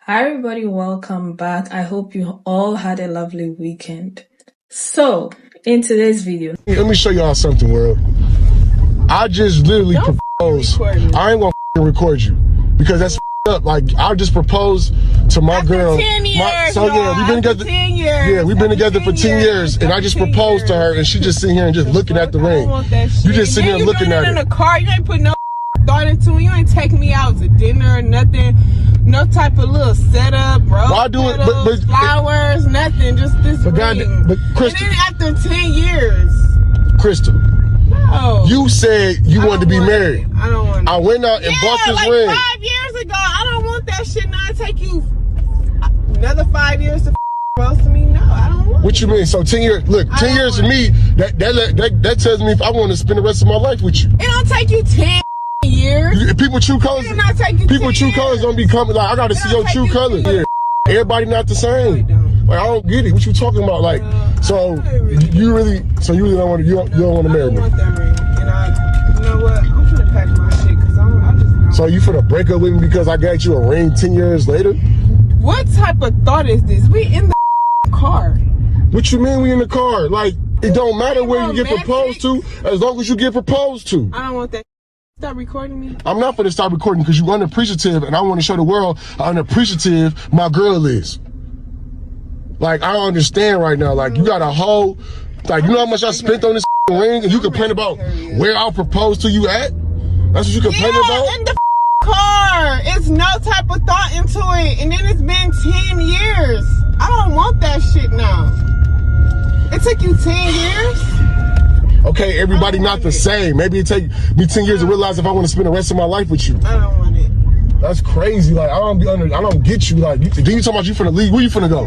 Hi everybody, welcome back. I hope you all had a lovely weekend. So, in today's video, let me show y'all something, world. I just literally proposed. I ain't gonna record you because that's up. Like, I just proposed to my girl. 10 years, we've been together. 10 years. Yeah, we've been together for 10 years, and I just proposed to her, and she just sitting here and just looking at the ring. You just sitting here looking at it. In the car, you ain't put no thought into it. You ain't taking me out to dinner or nothing. No type of little setup, bro. Why do it? But flowers, nothing. Just this ring. But Crystal, and then after 10 years, Crystal, no, you said you wanted to be married. I don't want it. I went out and bought this ring. 5 years ago. I don't want that shit. Now I take you another 5 years to propose to me. No, I don't want What you mean? So 10 years? Look, 10 years to me. That tells me if I want to spend the rest of my life with you. It don't take you 10 years. People true colors. People true colors don't be coming. Like, I gotta see your true colors. Yeah. Everybody not the same. Like, I don't get it. What you talking about? Like, so you really don't want to. You don't want to marry me. I don't want that ring. And you know what? I'm trying to pack my shit because I just. So you finna break up with me because I got you a ring 10 years later? What type of thought is this? We in the car. What you mean we in the car? Like, it don't matter where you get proposed to, as long as you get proposed to. I don't want that. Stop recording me. I'm not gonna stop recording because you're unappreciative, and I want to show the world how unappreciative my girl is. Like, I don't understand right now. Like, you got a whole, like, you know how much I spent on this ring, and you complain about where I'll propose to you at? That's what you complain about? In the car. It's no type of thought into it, and then it's been 10 years. I don't want that shit now. It took you 10 years? Okay, everybody not the same. Maybe it take me 10 years to realize if I want to spend the rest of my life with you. I don't want it. That's crazy. Like, I don't get you. Like, then you talking about you finna leave. Where you finna go?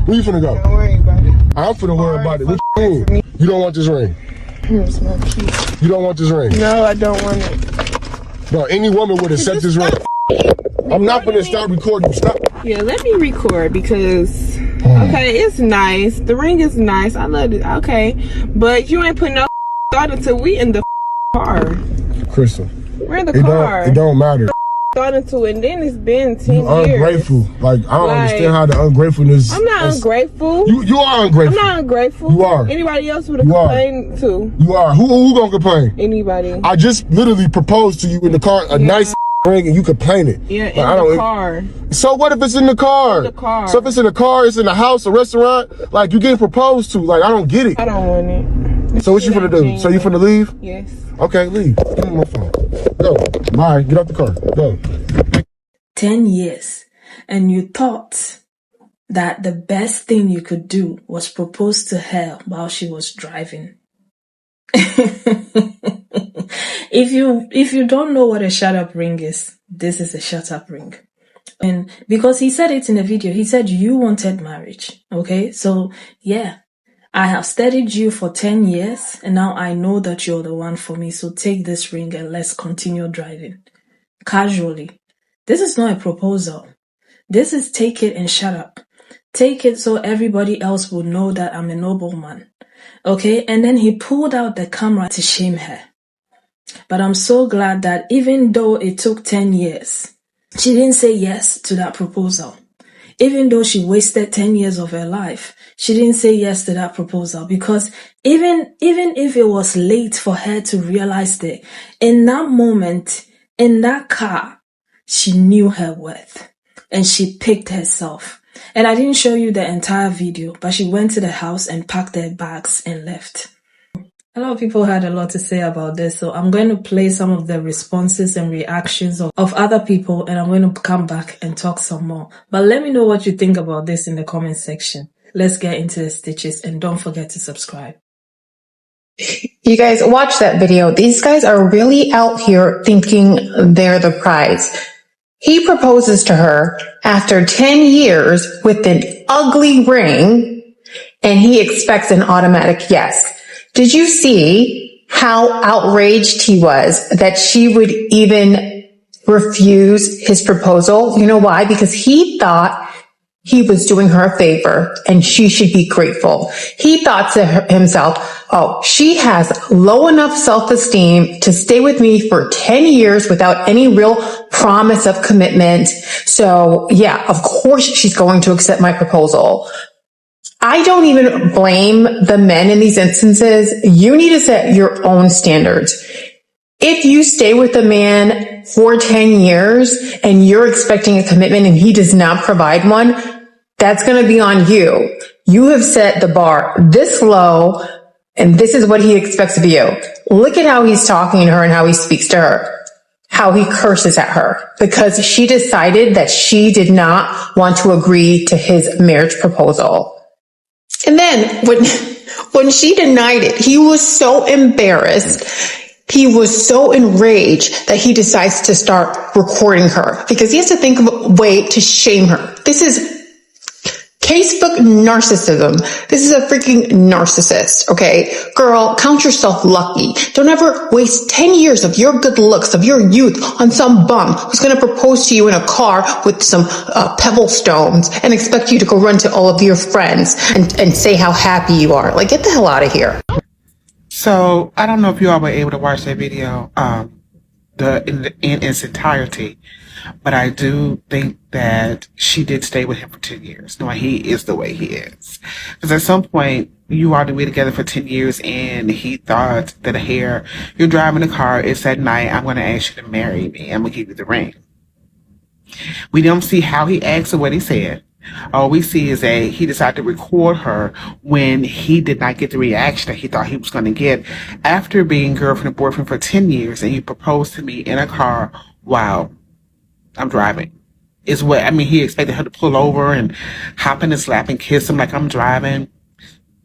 Where you finna go? Don't worry about it. I'm finna worry about it. What you mean? You don't want this ring? Here's my key. You don't want this ring? No, I don't want it. Bro, any woman would accept this ring. I'm not gonna start recording. Stop. Yeah, let me record because, okay, it's nice. The ring is nice. I love it. Okay. But you ain't put no thought until we in the car. Crystal. We're in the car. It don't matter. Thought into it, and then it's been 10 you years. Ungrateful. Like, I don't understand how the ungratefulness. I'm not ungrateful. You are ungrateful. I'm not ungrateful. You are. Anybody else would have complained too. You are. Who gonna complain? Anybody. I just literally proposed to you in the car, a nice ring, and you complaining. Yeah, in the car. So what if it's in the car? In the car. So if it's in the car, it's in the house, a restaurant, like, you getting proposed to. Like, I don't get it. I don't want it. So what you finna do? So you finna leave? Yes. Okay, leave. Give me my phone. Go. Bye. Get out the car. Go. 10 years, and you thought that the best thing you could do was propose to her while she was driving. If you don't know what a shut up ring is, this is a shut up ring. And because he said it in the video, he said you wanted marriage. Okay, so yeah, I have studied you for 10 years, and now I know that you're the one for me. So take this ring and let's continue driving casually. This is not a proposal. This is take it and shut up. Take it so everybody else will know that I'm a nobleman. Okay? And then he pulled out the camera to shame her. But I'm so glad that even though it took 10 years, she didn't say yes to that proposal. Even though she wasted 10 years of her life, she didn't say yes to that proposal, because even if it was late for her to realize that, in that moment, in that car, she knew her worth and she picked herself. And I didn't show you the entire video, but she went to the house and packed her bags and left. A lot of people had a lot to say about this, so I'm going to play some of the responses and reactions of other people, and I'm going to come back and talk some more. But let me know what you think about this in the comment section. Let's get into the stitches, and don't forget to subscribe. You guys watch that video. These guys are really out here thinking they're the prize. He proposes to her after 10 years with an ugly ring, and he expects an automatic yes. Did you see how outraged he was that she would even refuse his proposal? You know why? Because he thought he was doing her a favor and she should be grateful. He thought to himself, oh, she has low enough self-esteem to stay with me for 10 years without any real promise of commitment. So yeah, of course she's going to accept my proposal. I don't even blame the men in these instances. You need to set your own standards. If you stay with a man for 10 years and you're expecting a commitment and he does not provide one, that's going to be on you. You have set the bar this low and this is what he expects of you. Look at how he's talking to her and how he speaks to her, how he curses at her because she decided that she did not want to agree to his marriage proposal. And then when she denied it, he was so embarrassed. He was so enraged that he decides to start recording her because he has to think of a way to shame her. This is casebook narcissism. This is a freaking narcissist, okay? Girl, count yourself lucky. Don't ever waste 10 years of your good looks, of your youth on some bum who's going to propose to you in a car with some pebble stones and expect you to go run to all of your friends and say how happy you are. Like, get the hell out of here. So, I don't know if you all were able to watch that video in its entirety. But I do think that she did stay with him for 10 years, knowing he is the way he is. Because at some point, you are to be together for 10 years, and he thought that here, you're driving the car, it's at night, I'm going to ask you to marry me, I'm going to give you the ring. We don't see how he asked or what he said. All we see is that he decided to record her when he did not get the reaction that he thought he was going to get after being girlfriend and boyfriend for 10 years, and he proposed to me in a car while I'm driving. Is what, I mean, he expected her to pull over and hop in his lap and kiss him like I'm driving.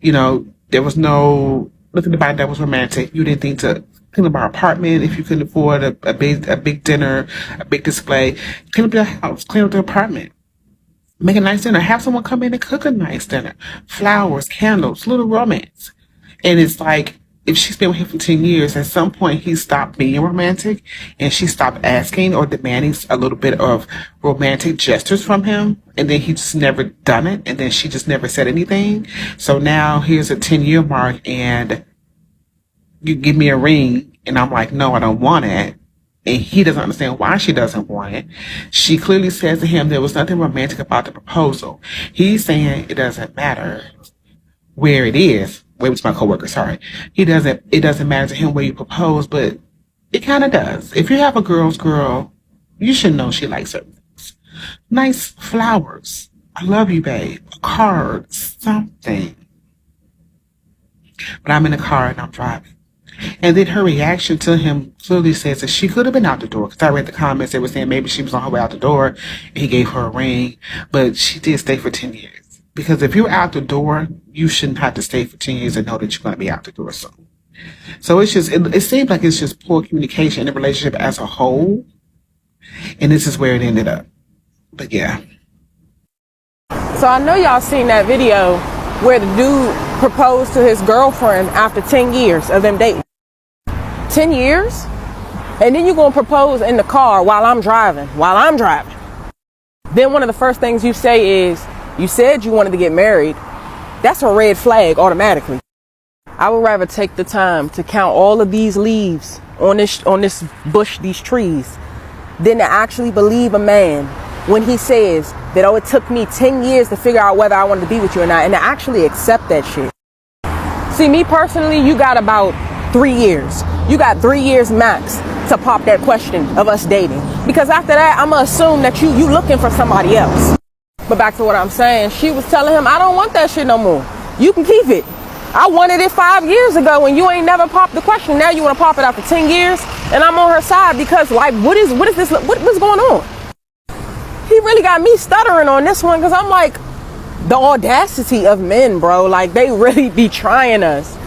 You know, there was no, nothing about it that was romantic. You didn't think to clean up our apartment if you couldn't afford a big dinner, a big display. Clean up your house, clean up the apartment. Make a nice dinner. Have someone come in and cook a nice dinner. Flowers, candles, little romance. And it's like, if she's been with him for 10 years, at some point he stopped being romantic and she stopped asking or demanding a little bit of romantic gestures from him. And then he just never done it. And then she just never said anything. So now here's a 10-year mark and you give me a ring. And I'm like, no, I don't want it. And he doesn't understand why she doesn't want it. She clearly says to him there was nothing romantic about the proposal. He's saying it doesn't matter where it is. Wait, it's my coworker, sorry. It doesn't matter to him where you propose, but it kind of does. If you have a girl's girl, you should know she likes certain things. Nice flowers. I love you, babe. A card, something. But I'm in the car and I'm driving. And then her reaction to him clearly says that she could have been out the door. Because I read the comments, they were saying maybe she was on her way out the door and he gave her a ring. But she did stay for 10 years. Because if you're out the door, you shouldn't have to stay for 10 years and know that you're going to be out the door soon. So it's just, it seems like it's just poor communication in the relationship as a whole. And this is where it ended up. But yeah. So I know y'all seen that video where the dude proposed to his girlfriend after 10 years of them dating. 10 years? And then you're going to propose in the car while I'm driving. Then one of the first things you say is, you said you wanted to get married. That's a red flag automatically. I would rather take the time to count all of these leaves on this bush, these trees, than to actually believe a man when he says that, oh, it took me 10 years to figure out whether I wanted to be with you or not, and to actually accept that shit. See, me personally, you got about 3 years. You got 3 years max to pop that question of us dating. Because after that, I'm going to assume that you looking for somebody else. But back to what I'm saying, she was telling him, I don't want that shit no more. You can keep it. I wanted it 5 years ago and you ain't never popped the question. Now you want to pop it after 10 years? And I'm on her side because, like, what's going on? He really got me stuttering on this one because I'm like, the audacity of men, bro. Like, they really be trying us.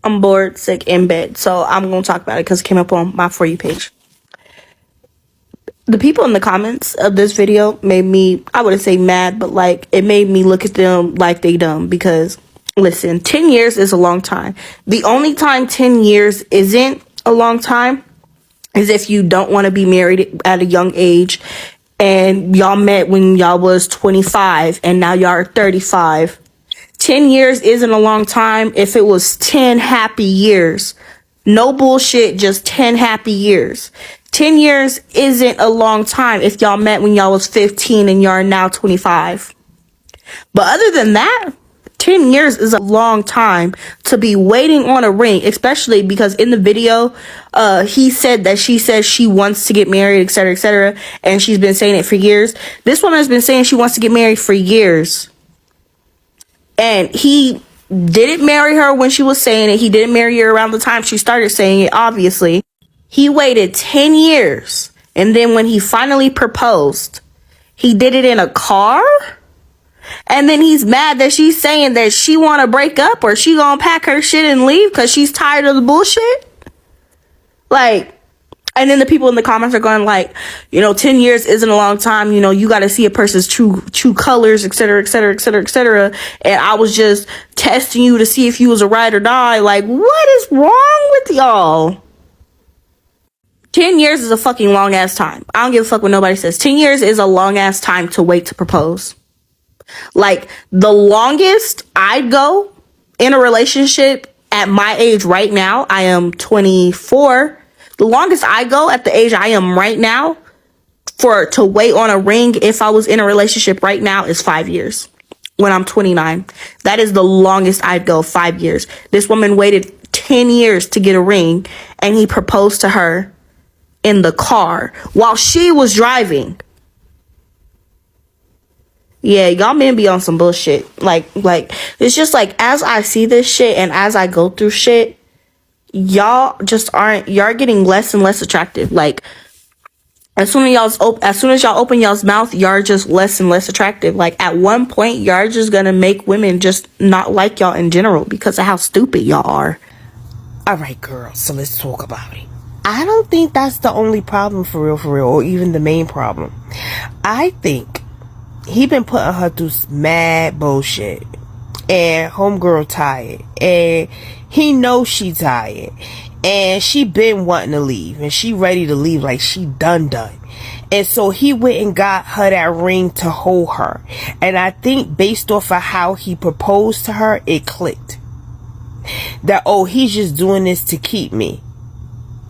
I'm bored, sick, in bed. So I'm going to talk about it because it came up on my For You page. The people in the comments of this video made me, I wouldn't say mad, but like, it made me look at them like they dumb because, listen, 10 years is a long time. The only time 10 years isn't a long time is if you don't want to be married at a young age and y'all met when y'all was 25 and now y'all are 35. 10 years isn't a long time if it was 10 happy years. No bullshit, just 10 happy years. 10 years isn't a long time if y'all met when y'all was 15 and y'all are now 25. But other than that, 10 years is a long time to be waiting on a ring, especially because in the video, he said that she says she wants to get married, etc., and she's been saying it for years. This woman has been saying she wants to get married for years. And he didn't marry her when she was saying it. He didn't marry her around the time she started saying it, obviously. He waited 10 years. And then when he finally proposed, he did it in a car? And then he's mad that she's saying that she want to break up or she gonna pack her shit and leave because she's tired of the bullshit? Like, and then the people in the comments are going like, 10 years isn't a long time. You got to see a person's true colors, etc., And I was just testing you to see if you was a ride or die. Like, what is wrong with y'all? 10 years is a fucking long ass time. I don't give a fuck what nobody says. 10 years is a long ass time to wait to propose. Like, the longest I'd go in a relationship at my age right now, I am 24. The longest I go at the age I am right now to wait on a ring if I was in a relationship right now is 5 years. When I'm 29. That is the longest I'd go, 5 years. This woman waited 10 years to get a ring and he proposed to her in the car while she was driving. Yeah, y'all men be on some bullshit. Like, it's just like, as I see this shit and as I go through shit, y'all getting less and less attractive. Like, as soon as y'all open y'all's mouth, y'all just less and less attractive. Like, at one point, y'all just gonna make women just not like y'all in general because of how stupid y'all are. All right, girl, so let's talk about it. I don't think that's the only problem for real, or even the main problem. I think he been putting her through mad bullshit, and homegirl tired, and he knows she tired, and she been wanting to leave, and she ready to leave, like she done. And so he went and got her that ring to hold her, and I think based off of how he proposed to her, it clicked that, oh, he's just doing this to keep me.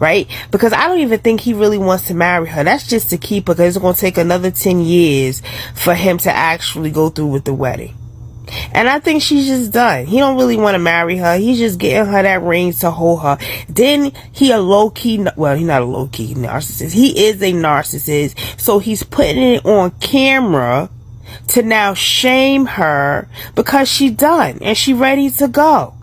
Right? Because I don't even think he really wants to marry her. That's just to keep her, because it's going to take another 10 years for him to actually go through with the wedding. And I think she's just done. He don't really want to marry her. He's just getting her that ring to hold her. Then he a low-key, well, he's not a low-key narcissist. He is a narcissist. So he's putting it on camera to now shame her because she done and she ready to go.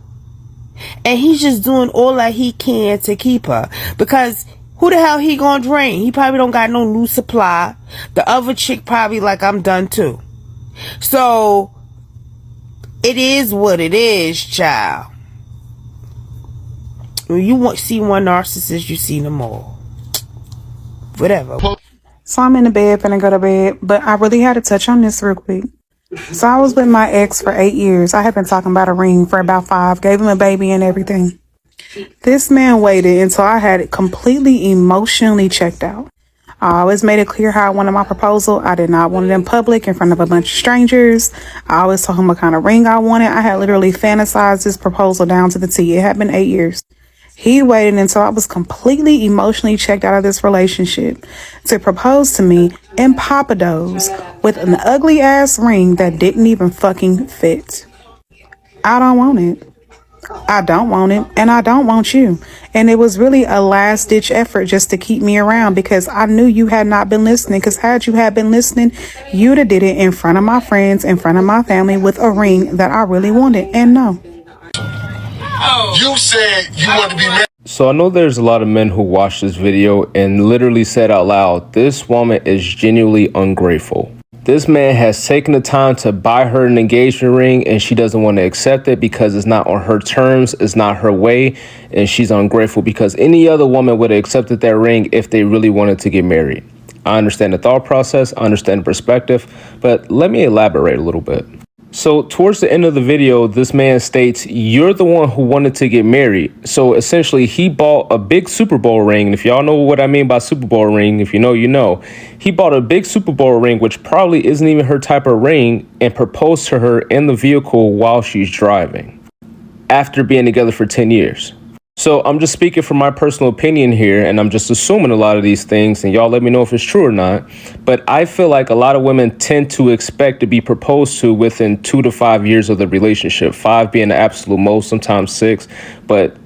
And he's just doing all that he can to keep her. Because who the hell he gonna drain? He probably don't got no new supply. The other chick probably like, I'm done too. So, it is what it is, child. When you see one narcissist, you see them all. Whatever. So I'm in the bed, finna go to bed. But I really had to touch on this real quick. So I was with my ex for 8 years. I had been talking about a ring for about 5. Gave him a baby and everything. This man waited until I had it completely emotionally checked out. I always made it clear how I wanted my proposal. I did not want it in public in front of a bunch of strangers. I always told him what kind of ring I wanted. I had literally fantasized this proposal down to the T. It had been 8 years. He waited until I was completely emotionally checked out of this relationship to propose to me in Pappadeaux with an ugly ass ring that didn't even fucking fit. I don't want it. I don't want it, and I don't want you. And it was really a last ditch effort just to keep me around because I knew you had not been listening. Because had you had been listening, you'd have did it in front of my friends, in front of my family with a ring that I really wanted. And no. You said you want to be married. So I know there's a lot of men who watched this video and literally said out loud, this woman is genuinely ungrateful. This man has taken the time to buy her an engagement ring and she doesn't want to accept it because it's not on her terms, it's not her way, and she's ungrateful because any other woman would have accepted that ring if they really wanted to get married. I understand the thought process, I understand the perspective, but let me elaborate a little bit. So towards the end of the video, this man states, you're the one who wanted to get married. So essentially he bought a big Super Bowl ring. And if y'all know what I mean by Super Bowl ring, if you know, you know, he bought a big Super Bowl ring, which probably isn't even her type of ring, and proposed to her in the vehicle while she's driving after being together for 10 years. So I'm just speaking from my personal opinion here, and I'm just assuming a lot of these things, and y'all let me know if it's true or not. But I feel like a lot of women tend to expect to be proposed to within 2 to 5 years of the relationship, 5 being the absolute most, sometimes 6, but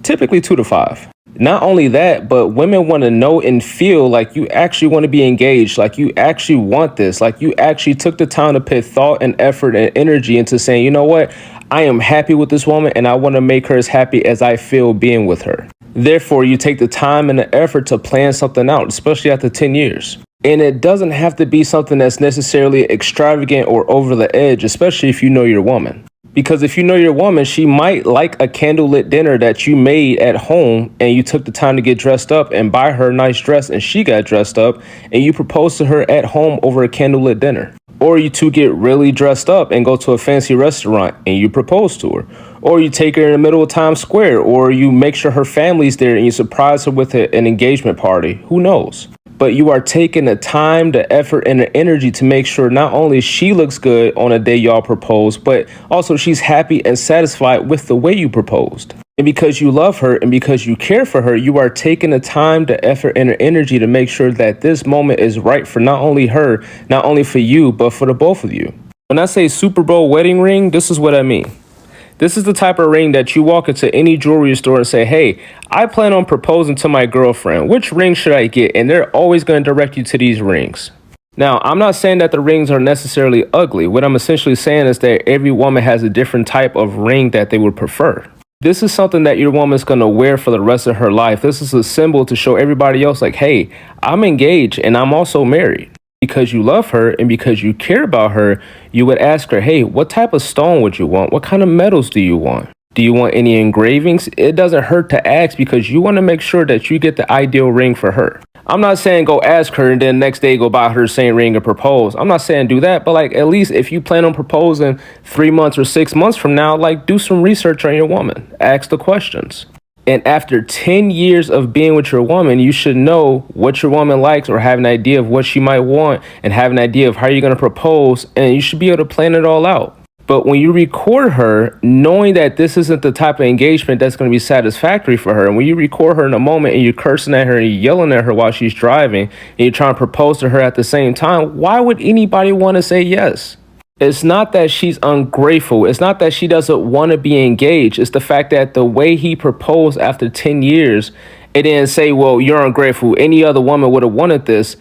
typically 2 to 5. Not only that, but women want to know and feel like you actually want to be engaged, like you actually want this, like you actually took the time to put thought and effort and energy into saying, you know what, I am happy with this woman and I want to make her as happy as I feel being with her. Therefore, you take the time and the effort to plan something out, especially after 10 years. And it doesn't have to be something that's necessarily extravagant or over the edge, especially if you know your woman. Because if you know your woman, she might like a candlelit dinner that you made at home and you took the time to get dressed up and buy her a nice dress and she got dressed up and you proposed to her at home over a candlelit dinner. Or you two get really dressed up and go to a fancy restaurant and you propose to her. Or you take her in the middle of Times Square, or you make sure her family's there and you surprise her with an engagement party. Who knows? But you are taking the time, the effort, and the energy to make sure not only she looks good on a day y'all propose, but also she's happy and satisfied with the way you proposed. And because you love her and because you care for her, you are taking the time, the effort, and the energy to make sure that this moment is right for not only her, not only for you, but for the both of you. When I say Super Bowl wedding ring, this is what I mean. This is the type of ring that you walk into any jewelry store and say, hey, I plan on proposing to my girlfriend. Which ring should I get? And they're always going to direct you to these rings. Now, I'm not saying that the rings are necessarily ugly. What I'm essentially saying is that every woman has a different type of ring that they would prefer. This is something that your woman's going to wear for the rest of her life. This is a symbol to show everybody else like, hey, I'm engaged and I'm also married. Because you love her and because you care about her, you would ask her, hey, what type of stone would you want? What kind of metals do you want? Do you want any engravings? It doesn't hurt to ask because you want to make sure that you get the ideal ring for her. I'm not saying go ask her and then next day go buy her the same ring and propose. I'm not saying do that, but like at least if you plan on proposing 3 months or 6 months from now, like do some research on your woman. Ask the questions. And after 10 years of being with your woman, you should know what your woman likes or have an idea of what she might want and have an idea of how you're going to propose. And you should be able to plan it all out. But when you record her, knowing that this isn't the type of engagement that's going to be satisfactory for her, and when you record her in a moment and you're cursing at her and you're yelling at her while she's driving and you're trying to propose to her at the same time, why would anybody want to say yes? It's not that she's ungrateful. It's not that she doesn't want to be engaged. It's the fact that the way he proposed after 10 years, it didn't say, well, you're ungrateful. Any other woman would have wanted this.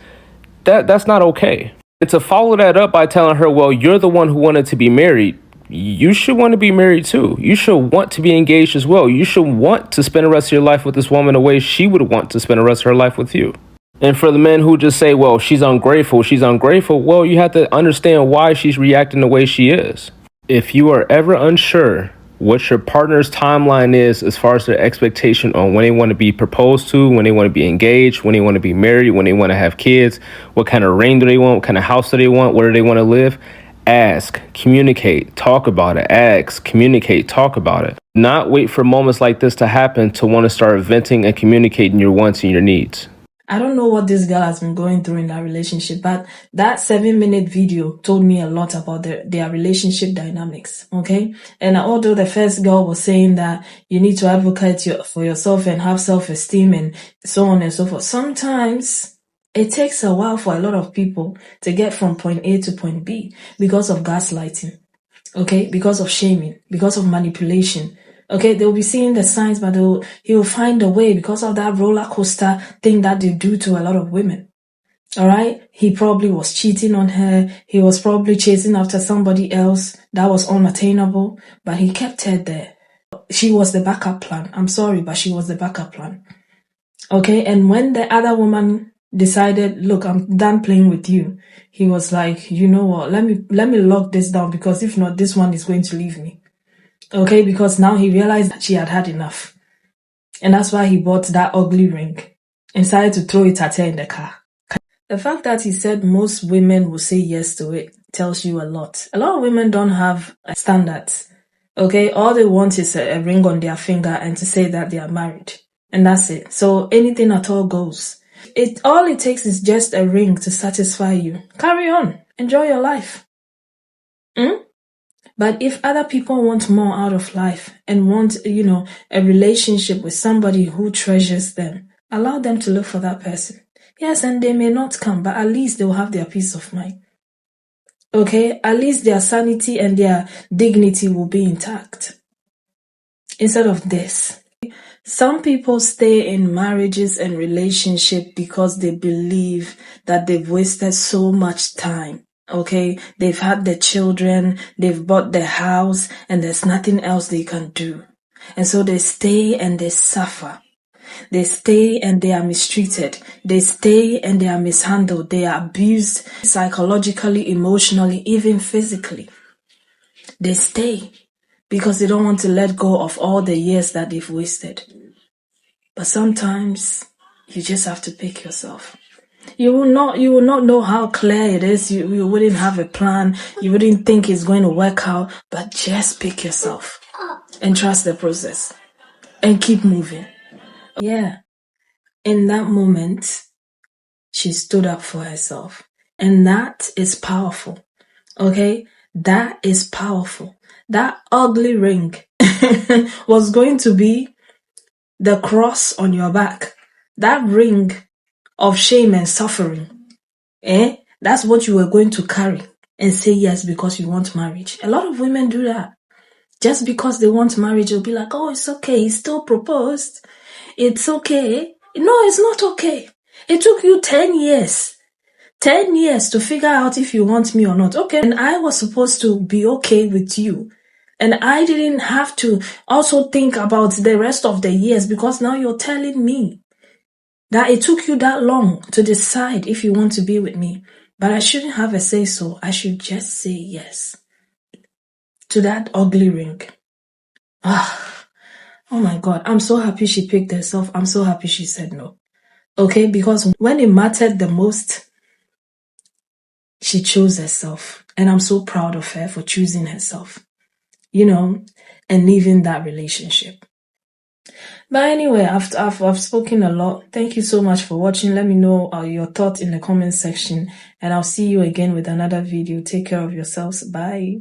That's not okay. And to follow that up by telling her, well, you're the one who wanted to be married. You should want to be married too. You should want to be engaged as well. You should want to spend the rest of your life with this woman the way she would want to spend the rest of her life with you. And for the men who just say, well, she's ungrateful, well, you have to understand why she's reacting the way she is. If you are ever unsure what your partner's timeline is as far as their expectation on when they want to be proposed to, when they want to be engaged, when they want to be married, when they want to have kids, what kind of ring do they want, what kind of house do they want, where do they want to live, ask, communicate, talk about it. Ask, communicate, talk about it. Not wait for moments like this to happen to want to start venting and communicating your wants and your needs. I don't know what this girl has been going through in that relationship, but that 7-minute video told me a lot about their relationship dynamics, okay? And although the first girl was saying that you need to advocate for yourself and have self-esteem and so on and so forth, sometimes it takes a while for a lot of people to get from point A to point B because of gaslighting, okay? Because of shaming, because of manipulation. Okay, they'll be seeing the signs, but he'll find a way because of that roller coaster thing that they do to a lot of women. All right, he probably was cheating on her. He was probably chasing after somebody else that was unattainable, but he kept her there. She was the backup plan. I'm sorry, but she was the backup plan. Okay, and when the other woman decided, look, I'm done playing with you, he was like, you know what? Let me lock this down because if not, this one is going to leave me. Okay, because now he realized that she had had enough. And that's why he bought that ugly ring and decided to throw it at her in the car. The fact that he said most women will say yes to it tells you a lot. A lot of women don't have standards. Okay, all they want is a ring on their finger and to say that they are married. And that's it. So anything at all goes. All it takes is just a ring to satisfy you. Carry on. Enjoy your life. But if other people want more out of life and want, a relationship with somebody who treasures them, allow them to look for that person. Yes, and they may not come, but at least they'll have their peace of mind. Okay? At least their sanity and their dignity will be intact. Instead of this. Some people stay in marriages and relationships because they believe that they've wasted so much time. Okay, they've had their children, they've bought their house, and there's nothing else they can do. And so they stay and they suffer. They stay and they are mistreated. They stay and they are mishandled. They are abused psychologically, emotionally, even physically. They stay because they don't want to let go of all the years that they've wasted. But sometimes you just have to pick yourself. You will not know how clear it is. You wouldn't have a plan. You wouldn't think it's going to work out. But just pick yourself and trust the process and keep moving. Yeah. In that moment, she stood up for herself. And that is powerful. Okay? That is powerful. That ugly ring was going to be the cross on your back. That ring of shame and suffering. That's what you were going to carry and say yes because you want marriage. A lot of women do that. Just because they want marriage, they'll be like, oh, it's okay. He still proposed. It's okay. No, it's not okay. It took you 10 years. 10 years to figure out if you want me or not. Okay. And I was supposed to be okay with you. And I didn't have to also think about the rest of the years because now you're telling me that it took you that long to decide if you want to be with me. But I shouldn't have a say so. I should just say yes to that ugly ring. Oh my God. I'm so happy she picked herself. I'm so happy she said no. Okay, because when it mattered the most, she chose herself. And I'm so proud of her for choosing herself, and leaving that relationship. But anyway, I've spoken a lot. Thank you so much for watching. Let me know your thoughts in the comment section. And I'll see you again with another video. Take care of yourselves. Bye.